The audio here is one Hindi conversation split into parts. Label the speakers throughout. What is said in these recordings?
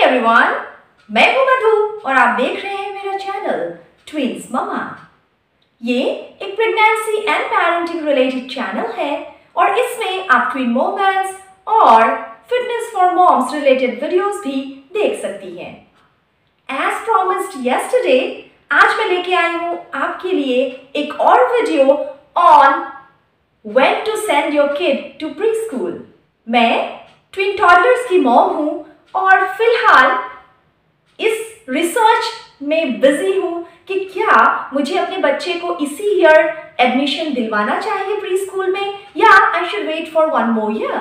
Speaker 1: एवरीवन, मैं हूं मधु और आप देख रहे हैं मेरा चैनल ट्विंस ममा। ये एक pregnancy and parenting related channel है और इसमें आप ट्विन मोमेंट्स और fitness for moms related videos भी देख सकती हैं। एज प्रॉमिस्ड यस्टरडे, आज मैं लेके आई हूं आपके लिए एक और video on when to send your kid to pre school. मैं ट्विन टॉडलर्स की मॉम हूं और फिलहाल इस रिसर्च में बिजी हूं कि क्या मुझे अपने बच्चे को इसी ईयर एडमिशन दिलवाना चाहिए प्री स्कूल में या I should wait for 1 more year।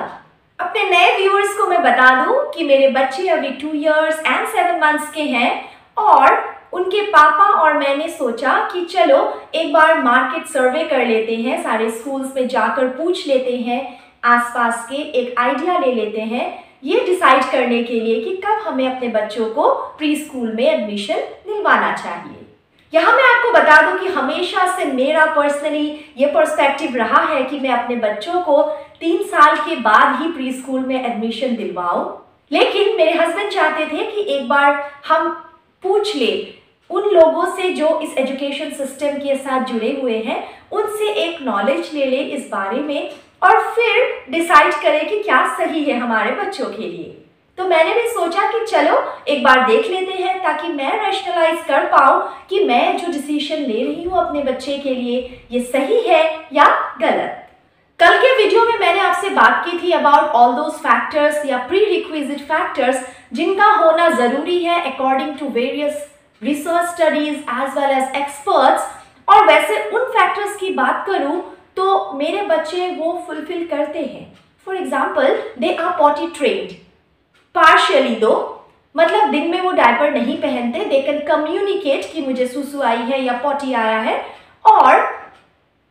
Speaker 1: अपने नए व्यूअर्स को मैं बता दूं कि मेरे बच्चे अभी 2 years and 7 months के हैं और उनके पापा और मैंने सोचा कि चलो एक बार मार्केट सर्वे कर लेते हैं, सारे स्कूल्स में जाकर पूछ लेते हैं, आसपास के एक आइडिया ले लेते हैं ये डिसाइड करने के लिए कि कब हमें अपने बच्चों को प्री स्कूल में एडमिशन दिलवाना चाहिए। यहाँ मैं आपको बता दूं कि हमेशा से मेरा पर्सनली ये पर्सपेक्टिव रहा है कि मैं अपने बच्चों को 3 साल के बाद ही प्री स्कूल में एडमिशन दिलवाऊं, लेकिन मेरे हस्बैंड चाहते थे कि एक बार हम पूछ ले उन लोगों से जो इस एजुकेशन सिस्टम के साथ जुड़े हुए हैं, उनसे एक नॉलेज ले ले इस बारे में और फिर डिसाइड करें कि क्या सही है हमारे बच्चों के लिए। तो मैंने भी सोचा कि चलो एक बार देख लेते हैं ताकि मैं रैशनलाइज कर पाऊँ कि मैं जो डिसीजन ले रही हूँ अपने बच्चे के लिए ये सही है या गलत। कल के वीडियो में मैंने आपसे बात की थी अबाउट ऑल दोज फैक्टर्स या प्री रिक्विजिट फैक्टर्स जिनका होना ज़रूरी है according to various research studies as well as experts. और वैसे उन फैक्टर्स की बात करूँ तो मेरे बच्चे वो फुलफिल करते हैं। For example, they are potty trained partially though, मतलब दिन में वो डायपर नहीं पहनते, दे कैन कम्युनिकेट कि मुझे सुसु आई है या पॉटी आया है, और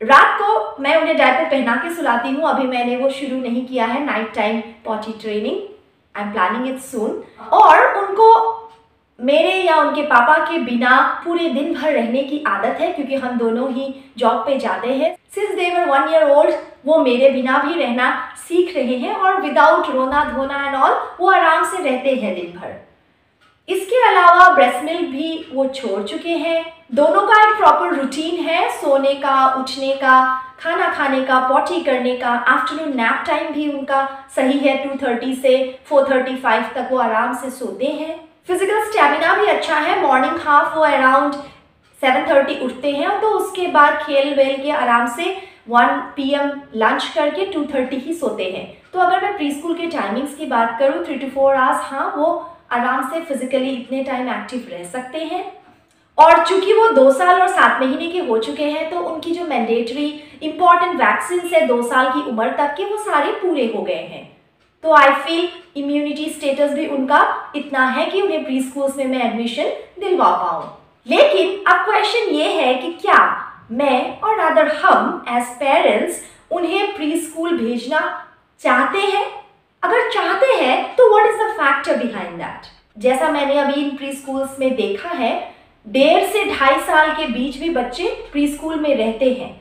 Speaker 1: रात को मैं उन्हें डायपर पहना के सुलाती हूँ। अभी मैंने वो शुरू नहीं किया है night time potty training, I am planning it सून। और उनको मेरे या उनके पापा के बिना पूरे दिन भर रहने की आदत है क्योंकि हम दोनों ही जॉब पे जाते हैं। Since they were 1 year old वो मेरे बिना भी रहना सीख रहे हैं और विदाउट रोना धोना एंड ऑल वो आराम से रहते हैं दिन भर। इसके अलावा ब्रेस्ट मिल्क भी वो छोड़ चुके हैं। दोनों का एक प्रॉपर रूटीन है, सोने का, उठने का, खाना खाने का, पॉटी करने का। आफ्टरनून नैप टाइम भी उनका सही है, 2:30 से 4:35 तक वो आराम से सोते हैं। फिजिकल स्टेमिना भी अच्छा है, मॉर्निंग हाफ वो अराउंड 7:30 उठते हैं, तो उसके बाद खेल वेल के आराम से 1 PM लंच करके 2:30 ही सोते हैं। तो अगर मैं प्री स्कूल के टाइमिंग्स की बात करूँ 3 to 4 hours, हाँ वो आराम से फिजिकली इतने टाइम एक्टिव रह सकते हैं। और चूंकि वो 2 साल और 7 महीने के हो चुके हैं तो उनकी जो मैंडेटरी इंपॉर्टेंट वैक्सीन है 2 साल की उम्र तक के वो सारे पूरे हो गए हैं। तो आई फील इम्यूनिटी स्टेटस भी उनका इतना है कि उन्हें प्री स्कूल्स में मैं एडमिशन दिलवा पाऊँ। लेकिन अब क्वेश्चन ये है कि क्या मैं और अदर हम एज पेरेंट्स उन्हें प्री स्कूल भेजना चाहते हैं? अगर चाहते हैं तो what is the factor behind that? जैसा मैंने अभी इन प्री स्कूल्स में देखा है, 1.5 से 2.5 साल के बीच भी बच्चे प्री स्कूल में रहते हैं।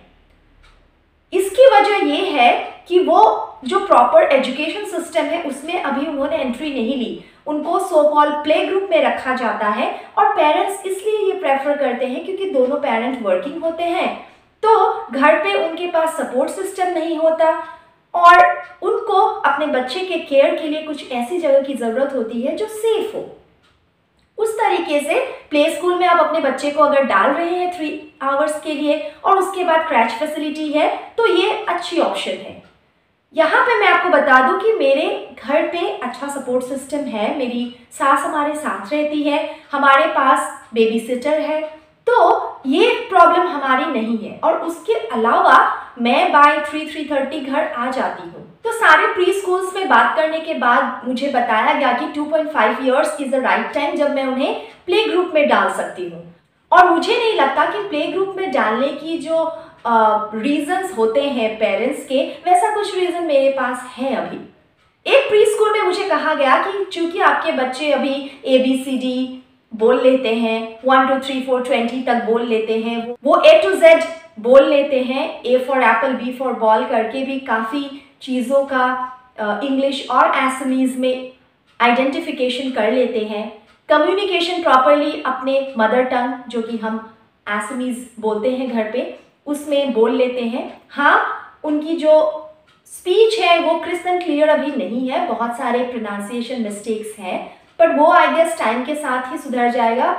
Speaker 1: इसकी वजह ये है कि वो जो प्रॉपर एजुकेशन सिस्टम है उसमें अभी उन्होंने एंट्री नहीं ली। उनको सो कॉल्ड प्ले ग्रुप में रखा जाता है और पेरेंट्स इसलिए ये प्रेफर करते हैं क्योंकि दोनों पेरेंट वर्किंग होते हैं, तो घर पे उनके पास सपोर्ट सिस्टम नहीं होता और उनको अपने बच्चे के केयर के लिए कुछ ऐसी जगह की ज़रूरत होती है जो सेफ हो। उस तरीके से प्ले स्कूल में आप अपने बच्चे को अगर डाल रहे हैं 3 hours के लिए और उसके बाद क्रैच फैसिलिटी है तो ये अच्छी ऑप्शन है। यहाँ पे मैं आपको बता दूं कि मेरे घर पे अच्छा सपोर्ट सिस्टम है, मेरी सास हमारे साथ रहती है, हमारे पास बेबी सिटर है, तो ये प्रॉब्लम हमारी नहीं है। और उसके अलावा मैं बाय 3:30 घर आ जाती हूँ। तो सारे प्री स्कूल्स में बात करने के बाद मुझे बताया गया कि 2.5 years is the right time जब मैं उन्हें प्ले ग्रुप में डाल सकती हूँ। और मुझे नहीं लगता कि प्ले ग्रुप में डालने की जो रीजंस होते हैं पेरेंट्स के, वैसा कुछ रीजन मेरे पास है अभी। एक प्री स्कूल में मुझे कहा गया कि चूंकि आपके बच्चे अभी ABCD बोल लेते हैं, 1 2 3 4 20 तक बोल लेते हैं, वो A to Z बोल लेते हैं, A for apple B for ball करके भी काफ़ी चीज़ों का इंग्लिश और असमीज़ में आइडेंटिफिकेशन कर लेते हैं, कम्युनिकेशन प्रॉपरली अपने मदर टंग जो कि हम असमीज बोलते हैं घर पे उसमें बोल लेते हैं। हाँ, उनकी जो स्पीच है वो क्रिस्प एंड क्लियर अभी नहीं है, बहुत सारे प्रोनाउंसिएशन मिस्टेक्स हैं, बट वो आई गेस टाइम के साथ ही सुधर जाएगा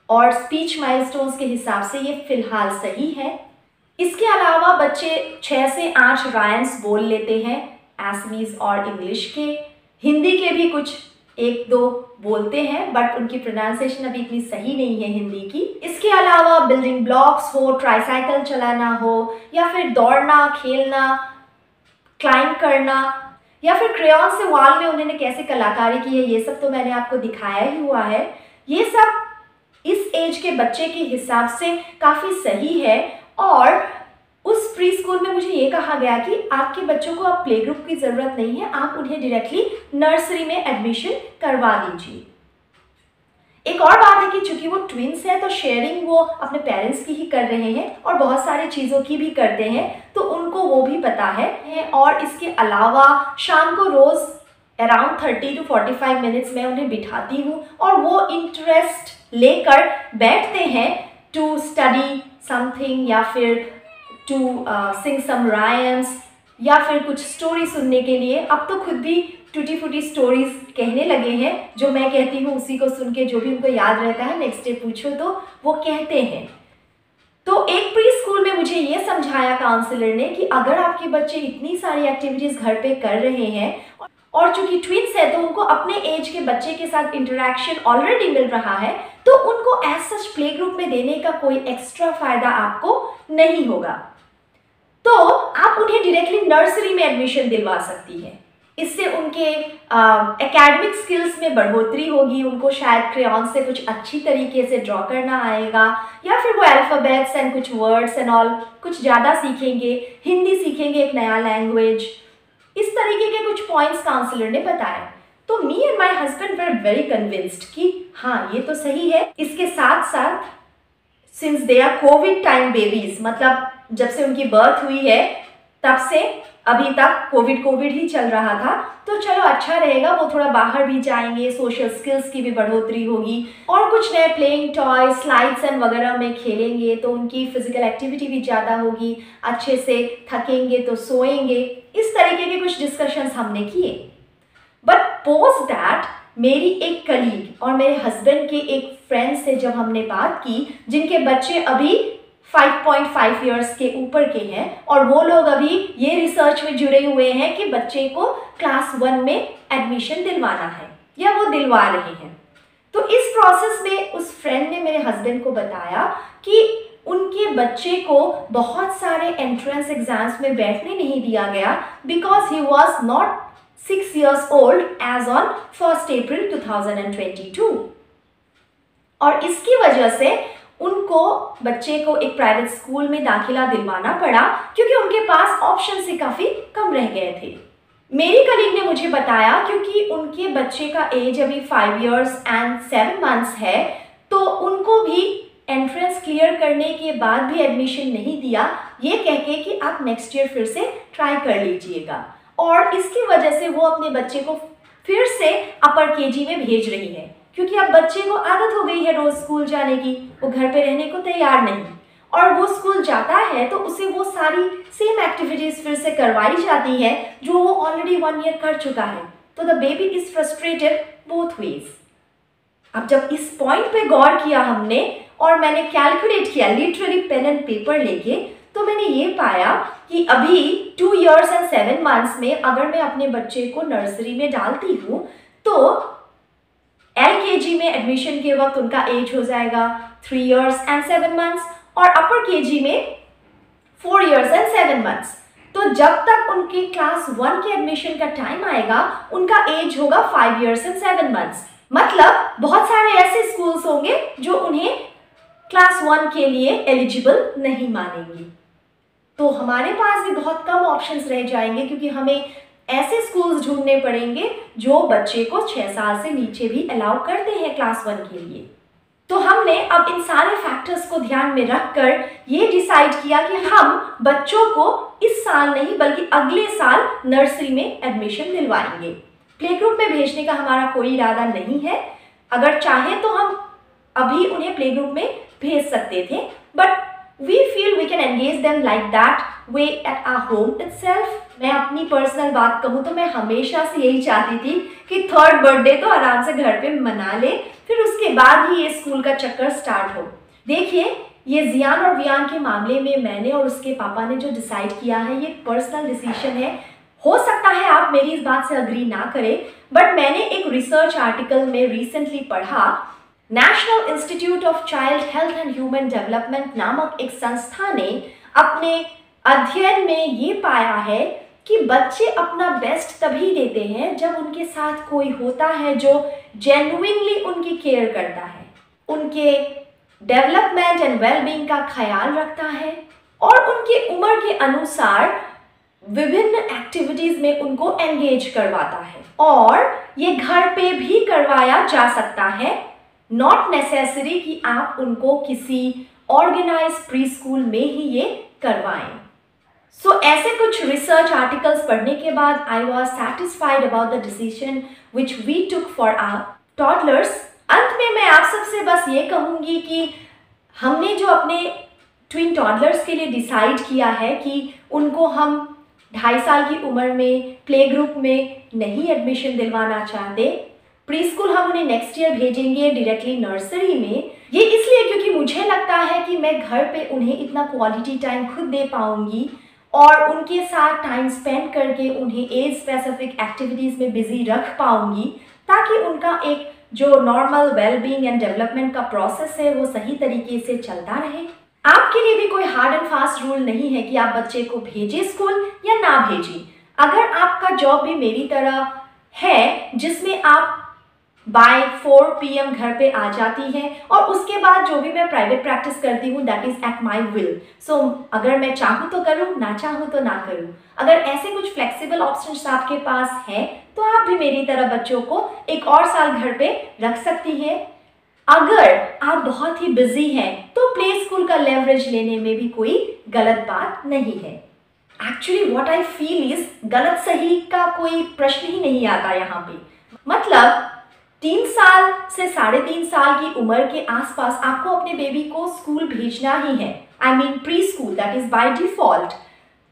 Speaker 1: और स्पीच माइलस्टोन्स के हिसाब से ये फिलहाल सही है। इसके अलावा बच्चे 6 से 8 राइम्स बोल लेते हैं असमीज और इंग्लिश के, हिंदी के भी कुछ 1-2 बोलते हैं बट उनकी प्रोनाउंसिएशन अभी इतनी सही नहीं है हिंदी की। इसके अलावा बिल्डिंग ब्लॉक्स हो, ट्राईसाइकिल चलाना हो या फिर दौड़ना, खेलना, क्लाइंब करना या फिर क्रेयॉन से वॉल में उन्होंने कैसे कलाकारी की है ये सब तो मैंने आपको दिखाया ही हुआ है। ये सब इस एज के बच्चे के हिसाब से काफ़ी सही है और उस प्री स्कूल में मुझे ये कहा गया कि आपके बच्चों को अब प्ले ग्रुप की ज़रूरत नहीं है, आप उन्हें डायरेक्टली नर्सरी में एडमिशन करवा दीजिए। एक और बात है कि चूंकि वो ट्विंस है तो शेयरिंग वो अपने पेरेंट्स की ही कर रहे हैं और बहुत सारी चीज़ों की भी करते हैं तो उनको वो भी पता है। और इसके अलावा शाम को रोज़ अराउंड 30 to 45 मिनट्स में उन्हें बिठाती हूँ और वो इंटरेस्ट लेकर बैठते हैं टू स्टडी समथिंग या फिर टू सिंग सम राइम्स या फिर कुछ स्टोरी सुनने के लिए। अब तो खुद भी टूटी फूटी स्टोरीज कहने लगे हैं, जो मैं कहती हूँ उसी को सुन के जो भी उनको याद रहता है नेक्स्ट डे पूछो तो वो कहते हैं। तो एक प्री स्कूल में मुझे ये समझाया काउंसलर ने कि अगर आपके बच्चे इतनी सारी एक्टिविटीज़ घर पे कर रहे हैं और चूंकि ट्विंस है तो उनको अपने एज के बच्चे के साथ इंटरेक्शन ऑलरेडी मिल रहा है तो उनको एज सच प्ले ग्रुप में देने का कोई एक्स्ट्रा फ़ायदा आपको नहीं होगा, तो आप उन्हें डायरेक्टली नर्सरी में एडमिशन दिलवा सकती हैं। इससे उनके एकेडमिक स्किल्स में बढ़ोतरी होगी, उनको शायद क्रेयॉन से कुछ अच्छी तरीके से ड्रॉ करना आएगा या फिर वो अल्फ़ाबेट्स एंड कुछ वर्ड्स एंड ऑल कुछ ज़्यादा सीखेंगे, हिंदी सीखेंगे, एक नया लैंग्वेज, इस तरीके के कुछ पॉइंट्स काउंसलर ने बताए। तो me and my husband were very convinced कि हाँ ये तो सही है। इसके साथ साथ since they are covid time babies, मतलब जब से उनकी बर्थ हुई है तब से अभी तक कोविड ही चल रहा था, तो चलो अच्छा रहेगा, वो थोड़ा बाहर भी जाएंगे, सोशल स्किल्स की भी बढ़ोतरी होगी और कुछ नए प्लेइंग टॉय, स्लाइड्स एंड वगैरह में खेलेंगे तो उनकी फिजिकल एक्टिविटी भी ज़्यादा होगी, अच्छे से थकेंगे तो सोएंगे। इस तरीके के कुछ डिस्कशंस हमने किए। बट पोस्ट दैट मेरी एक कलीग और मेरे हस्बैंड के एक फ्रेंड से जब हमने बात की जिनके बच्चे अभी 5.5 इयर्स के ऊपर के हैं और वो लोग अभी ये रिसर्च में जुड़े हुए हैं कि बच्चे को क्लास 1 में एडमिशन दिलवाना है या वो दिलवा रहे हैं, तो इस प्रोसेस में उस फ्रेंड ने मेरे हस्बैंड को बताया कि उनके बच्चे को बहुत सारे एंट्रेंस एग्जाम्स में बैठने नहीं दिया गया because he was not 6 years old as on 1st April 2022 और इसकी वजह से उनको बच्चे को एक प्राइवेट स्कूल में दाखिला दिलवाना पड़ा क्योंकि उनके पास ऑप्शन से काफ़ी कम रह गए थे। मेरी कलीग ने मुझे बताया क्योंकि उनके बच्चे का एज अभी 5 years and 7 months है तो उनको भी एंट्रेंस क्लियर करने के बाद भी एडमिशन नहीं दिया, ये कह के कि आप नेक्स्ट ईयर फिर से ट्राई कर लीजिएगा और इसकी वजह से वो अपने बच्चे को फिर से अपर केजी में भेज रही है क्योंकि अब बच्चे को आदत हो गई है रोज़ स्कूल जाने की, वो घर पे रहने को तैयार नहीं और वो स्कूल जाता है तो उसे वो सारी सेम एक्टिविटीज़ फिर से करवाई जाती है जो वो ऑलरेडी 1 year कर चुका है, तो the baby is frustrated both ways. अब जब इस पॉइंट पे गौर किया हमने और मैंने कैलकुलेट किया लिटरली पेन एंड पेपर लेके, तो मैंने ये पाया कि अभी 2 years and 7 months में अगर मैं अपने बच्चे को नर्सरी में डालती हूँ तो LKG में एडमिशन के वक्त उनका एज हो जाएगा 3 years and 7 months और अपर KG में 4 years and 7 months। तो जब तक उनके क्लास 1 के एडमिशन का टाइम आएगा उनका एज होगा 5 years and 7 months। मतलब बहुत सारे ऐसे स्कूल्स होंगे जो उन्हें क्लास 1 के लिए एलिजिबल नहीं मानेंगे, तो हमारे पास भी बहुत कम ऑप्शंस रह जाएंगे क्योंकि हमें ऐसे स्कूल्स ढूंढने पड़ेंगे जो बच्चे को 6 साल से नीचे भी अलाउ करते हैं क्लास 1 के लिए। तो हमने अब इन सारे फैक्टर्स को ध्यान में रखकर ये डिसाइड किया कि हम बच्चों को इस साल नहीं बल्कि अगले साल नर्सरी में एडमिशन दिलवाएंगे। प्ले ग्रुप में भेजने का हमारा कोई इरादा नहीं है। अगर चाहे तो हम अभी उन्हें प्ले ग्रुप में भेज सकते थे, but we feel we can engage them like that way at our home itself. मैं अपनी पर्सनल बात कहूँ तो मैं हमेशा से यही चाहती थी कि 3rd बर्थडे तो आराम से घर पे मना ले, फिर उसके बाद ही ये स्कूल का चक्कर स्टार्ट हो। देखिए, ये जियान और वियान के मामले में मैंने और उसके पापा ने जो डिसाइड किया है ये पर्सनल डिसीजन है। हो सकता है आप मेरी इस बात से अग्री ना करें, बट मैंने एक रिसर्च आर्टिकल में रिसेंटली पढ़ा, national institute of child health and human development नामक एक संस्था ने अपने अध्ययन में ये पाया है कि बच्चे अपना बेस्ट तभी देते हैं जब उनके साथ कोई होता है जो जेन्युइनली उनकी केयर करता है, उनके डेवलपमेंट एंड वेलबींग का ख्याल रखता है और उनकी उम्र के अनुसार विभिन्न एक्टिविटीज में उनको एंगेज करवाता है। और ये घर पे भी करवाया जा सकता है, नॉट नेसेसरी कि आप उनको किसी ऑर्गेनाइज प्री स्कूल में ही ये करवाएं। सो ऐसे कुछ रिसर्च आर्टिकल्स पढ़ने के बाद I was satisfied about the decision which we took for our toddlers. अंत में मैं आप सबसे बस ये कहूँगी कि हमने जो अपने ट्विन टॉडलर्स के लिए डिसाइड किया है कि उनको हम 2.5 साल की उम्र में प्ले ग्रुप में नहीं एडमिशन दिलवाना चाहते, प्री स्कूल हम उन्हें नेक्स्ट ईयर भेजेंगे डायरेक्टली नर्सरी में। ये इसलिए क्योंकि मुझे लगता है कि मैं घर पे उन्हें इतना क्वालिटी टाइम खुद दे पाऊंगी और उनके साथ टाइम स्पेंड करके उन्हें एज स्पेसिफिक एक्टिविटीज़ में बिजी रख पाऊंगी, ताकि उनका एक जो नॉर्मल वेलबींग एंड डेवलपमेंट का प्रोसेस है वो सही तरीके से चलता रहे। आपके लिए भी कोई हार्ड एंड फास्ट रूल नहीं है कि आप बच्चे को भेजें स्कूल या ना भेजें। अगर आपका जॉब भी मेरी तरह है जिसमें आप बाय 4 PM घर पे आ जाती हैं और उसके बाद जो भी मैं प्राइवेट प्रैक्टिस करती हूँ that is at my will. So अगर मैं चाहूँ तो करूँ, ना चाहूँ तो ना करूँ। अगर ऐसे कुछ फ्लेक्सिबल ऑप्शंस आपके पास हैं तो आप भी मेरी तरह बच्चों को 1 और साल घर पे रख सकती हैं। अगर आप बहुत ही बिजी हैं तो प्ले स्कूल का लेवरेज लेने में भी कोई गलत बात नहीं है। Actually what I feel is गलत सही का कोई प्रश्न ही नहीं आता यहाँ पे। मतलब 3 साल से 3.5 साल की उम्र के आसपास आपको अपने बेबी को स्कूल भेजना ही है, I mean pre school, that is by default.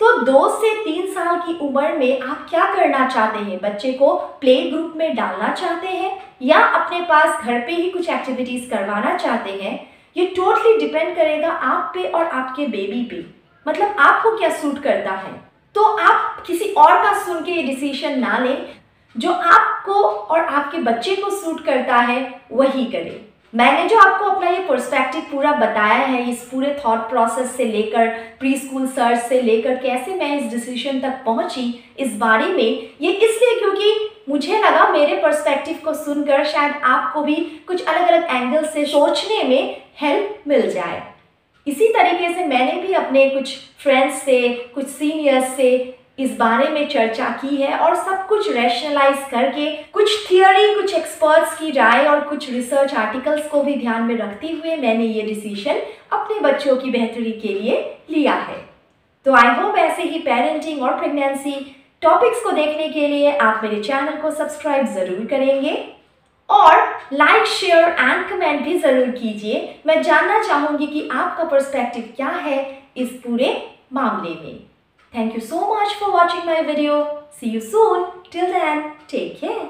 Speaker 1: तो 2 से 3 साल की उम्र में आप क्या करना चाहते हैं? बच्चे को प्ले ग्रुप में डालना चाहते हैं या अपने पास घर पे ही कुछ एक्टिविटीज करवाना चाहते हैं? ये टोटली डिपेंड करेगा आप पे और आपके बेबी पे। मतलब आपको क्या सूट करता है। तो आप किसी और का सुन के ये डिसीजन ना लें, जो आपको और आपके बच्चे को सूट करता है वही करें। मैंने जो आपको अपना ये पर्सपेक्टिव पूरा बताया है, इस पूरे थॉट प्रोसेस से लेकर प्री स्कूल सर्च से लेकर कैसे मैं इस डिसीजन तक पहुंची इस बारे में, ये इसलिए क्योंकि मुझे लगा मेरे पर्सपेक्टिव को सुनकर शायद आपको भी कुछ अलग अलग एंगल से सोचने में हेल्प मिल जाए। इसी तरीके से मैंने भी अपने कुछ फ्रेंड्स से, कुछ सीनियर्स से इस बारे में चर्चा की है और सब कुछ रैशनलाइज करके कुछ थियोरी, कुछ एक्सपर्ट्स की राय और कुछ रिसर्च आर्टिकल्स को भी ध्यान में रखते हुए मैंने ये डिसीजन अपने बच्चों की बेहतरी के लिए लिया है। तो आई होप ऐसे ही पेरेंटिंग और प्रेगनेंसी टॉपिक्स को देखने के लिए आप मेरे चैनल को सब्सक्राइब ज़रूर करेंगे और लाइक, शेयर एंड कमेंट भी ज़रूर कीजिए। मैं जानना चाहूँगी कि आपका पर्सपेक्टिव क्या है इस पूरे मामले में। Thank you so much for watching my video. See you soon. Till then, take care.